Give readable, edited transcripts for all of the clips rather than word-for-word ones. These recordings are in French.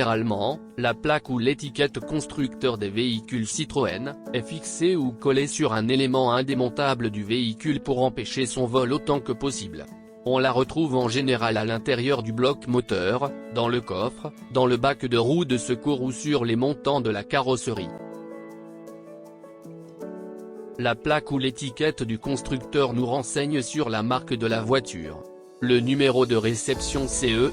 Généralement, la plaque ou l'étiquette constructeur des véhicules Citroën est fixée ou collée sur un élément indémontable du véhicule pour empêcher son vol autant que possible. On la retrouve en général à l'intérieur du bloc moteur, dans le coffre, dans le bac de roue de secours ou sur les montants de la carrosserie. La plaque ou l'étiquette du constructeur nous renseigne sur la marque de la voiture. Le numéro de réception CEE,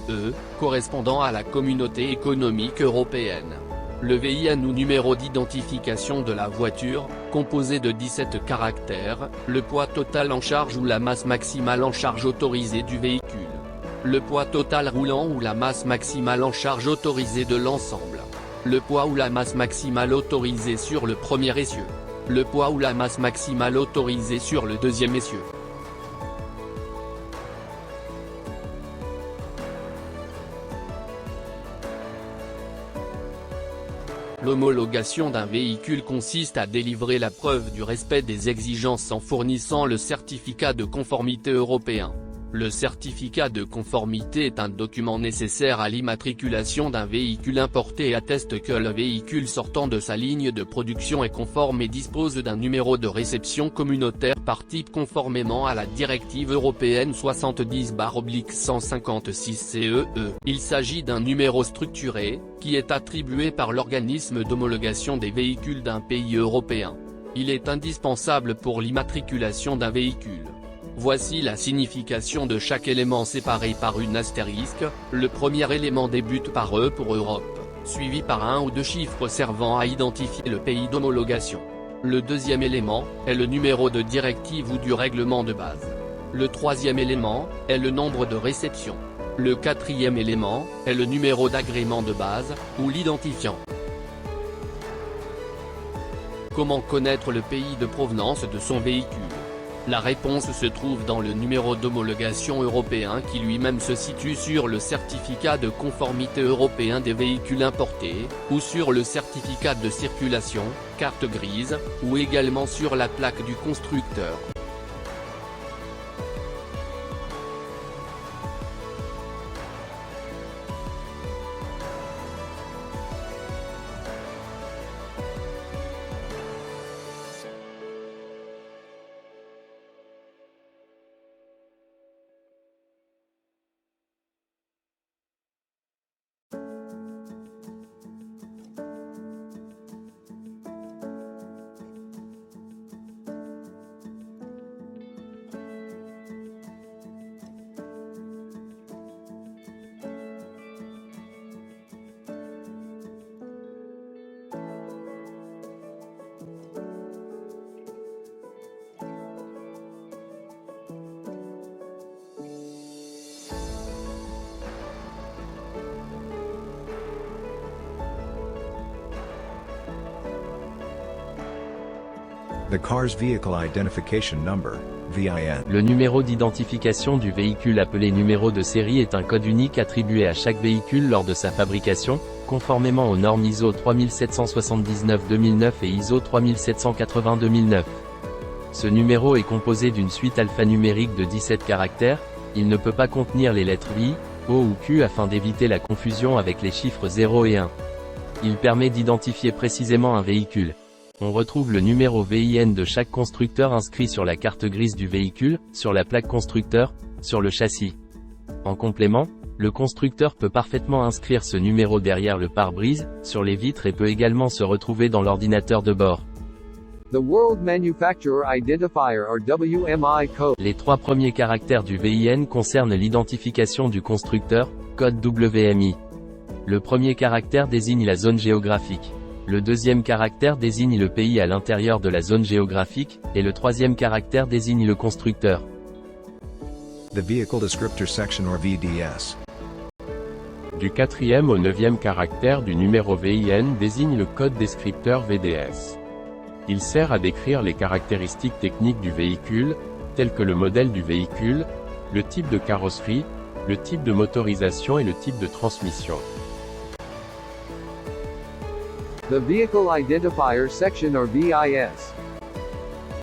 correspondant à la Communauté économique européenne. Le VIN ou numéro d'identification de la voiture, composé de 17 caractères, le poids total en charge ou la masse maximale en charge autorisée du véhicule. Le poids total roulant ou la masse maximale en charge autorisée de l'ensemble. Le poids ou la masse maximale autorisée sur le premier essieu. Le poids ou la masse maximale autorisée sur le deuxième essieu. L'homologation d'un véhicule consiste à délivrer la preuve du respect des exigences en fournissant le certificat de conformité européen. Le certificat de conformité est un document nécessaire à l'immatriculation d'un véhicule importé et atteste que le véhicule sortant de sa ligne de production est conforme et dispose d'un numéro de réception communautaire par type conformément à la directive européenne 70/156 CEE. Il s'agit d'un numéro structuré, qui est attribué par l'organisme d'homologation des véhicules d'un pays européen. Il est indispensable pour l'immatriculation d'un véhicule. Voici la signification de chaque élément séparé par une astérisque. Le premier élément débute par E pour Europe, suivi par un ou deux chiffres servant à identifier le pays d'homologation. Le deuxième élément est le numéro de directive ou du règlement de base. Le troisième élément est le nombre de réception. Le quatrième élément est le numéro d'agrément de base, ou l'identifiant. Comment connaître le pays de provenance de son véhicule ? La réponse se trouve dans le numéro d'homologation européen qui lui-même se situe sur le certificat de conformité européen des véhicules importés, ou sur le certificat de circulation, carte grise, ou également sur la plaque du constructeur. The car's vehicle identification number, VIN. Le numéro d'identification du véhicule appelé numéro de série est un code unique attribué à chaque véhicule lors de sa fabrication, conformément aux normes ISO 3779-2009 et ISO 3780-2009. Ce numéro est composé d'une suite alphanumérique de 17 caractères, il ne peut pas contenir les lettres I, O ou Q afin d'éviter la confusion avec les chiffres 0 et 1. Il permet d'identifier précisément un véhicule. On retrouve le numéro VIN de chaque constructeur inscrit sur la carte grise du véhicule, sur la plaque constructeur, sur le châssis. En complément, le constructeur peut parfaitement inscrire ce numéro derrière le pare-brise, sur les vitres et peut également se retrouver dans l'ordinateur de bord. The World Manufacturer Identifier or WMI code. Les trois premiers caractères du VIN concernent l'identification du constructeur, code WMI. Le premier caractère désigne la zone géographique. Le deuxième caractère désigne le pays à l'intérieur de la zone géographique, et le troisième caractère désigne le constructeur. The Vehicle Descriptor Section or VDS. Du 4e au 9e caractère du numéro VIN désigne le code descripteur VDS. Il sert à décrire les caractéristiques techniques du véhicule, telles que le modèle du véhicule, le type de carrosserie, le type de motorisation et le type de transmission. The Vehicle Identifier Section or VIS.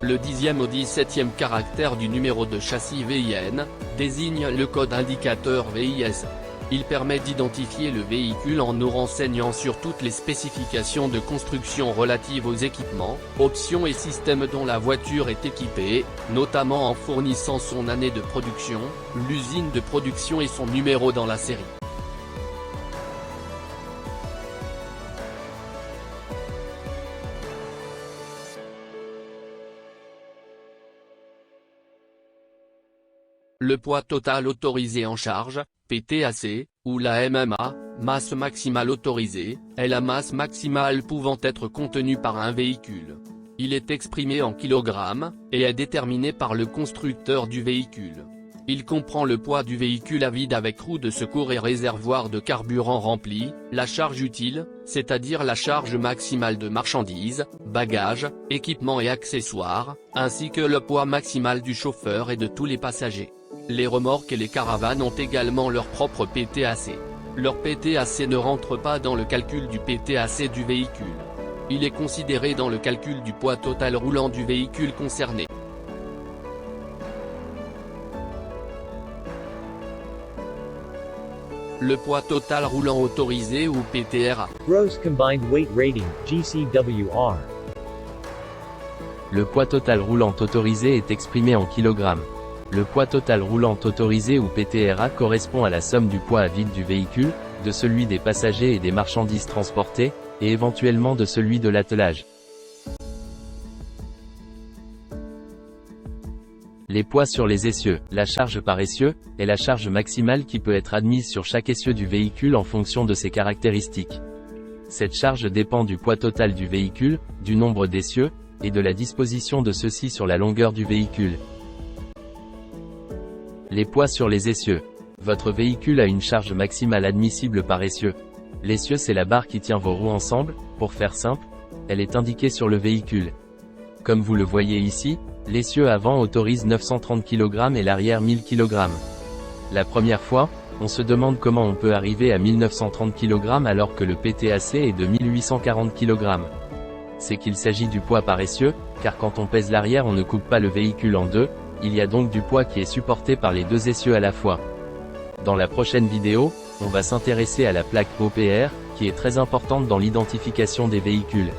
Le 10e au 17e caractère du numéro de châssis VIN désigne le code indicateur VIS. Il permet d'identifier le véhicule en nous renseignant sur toutes les spécifications de construction relatives aux équipements, options et systèmes dont la voiture est équipée, notamment en fournissant son année de production, l'usine de production et son numéro dans la série. Le poids total autorisé en charge, PTAC, ou la MMA, masse maximale autorisée, est la masse maximale pouvant être contenue par un véhicule. Il est exprimé en kilogrammes, et est déterminé par le constructeur du véhicule. Il comprend le poids du véhicule à vide avec roue de secours et réservoir de carburant rempli, la charge utile, c'est-à-dire la charge maximale de marchandises, bagages, équipements et accessoires, ainsi que le poids maximal du chauffeur et de tous les passagers. Les remorques et les caravanes ont également leur propre PTAC. Leur PTAC ne rentre pas dans le calcul du PTAC du véhicule. Il est considéré dans le calcul du poids total roulant du véhicule concerné. Le poids total roulant autorisé ou PTRA. Gross Combined Weight Rating, GCWR. Le poids total roulant autorisé est exprimé en kilogrammes. Le poids total roulant autorisé ou PTRA correspond à la somme du poids à vide du véhicule, de celui des passagers et des marchandises transportées, et éventuellement de celui de l'attelage. Les poids sur les essieux. La charge par essieu est la charge maximale qui peut être admise sur chaque essieu du véhicule en fonction de ses caractéristiques. Cette charge dépend du poids total du véhicule, du nombre d'essieux, et de la disposition de ceux-ci sur la longueur du véhicule. Les poids sur les essieux. Votre véhicule a une charge maximale admissible par essieu. L'essieu c'est la barre qui tient vos roues ensemble, pour faire simple, elle est indiquée sur le véhicule. Comme vous le voyez ici, l'essieu avant autorise 930 kg et l'arrière 1000 kg. La première fois, on se demande comment on peut arriver à 1930 kg alors que le PTAC est de 1840 kg. C'est qu'il s'agit du poids par essieu, car quand on pèse l'arrière on ne coupe pas le véhicule en deux, il y a donc du poids qui est supporté par les deux essieux à la fois. Dans la prochaine vidéo, on va s'intéresser à la plaque OPR, qui est très importante dans l'identification des véhicules.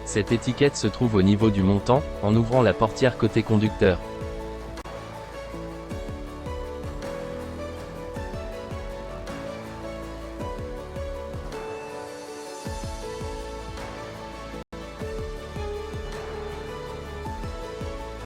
Cette étiquette se trouve au niveau du montant, en ouvrant la portière côté conducteur.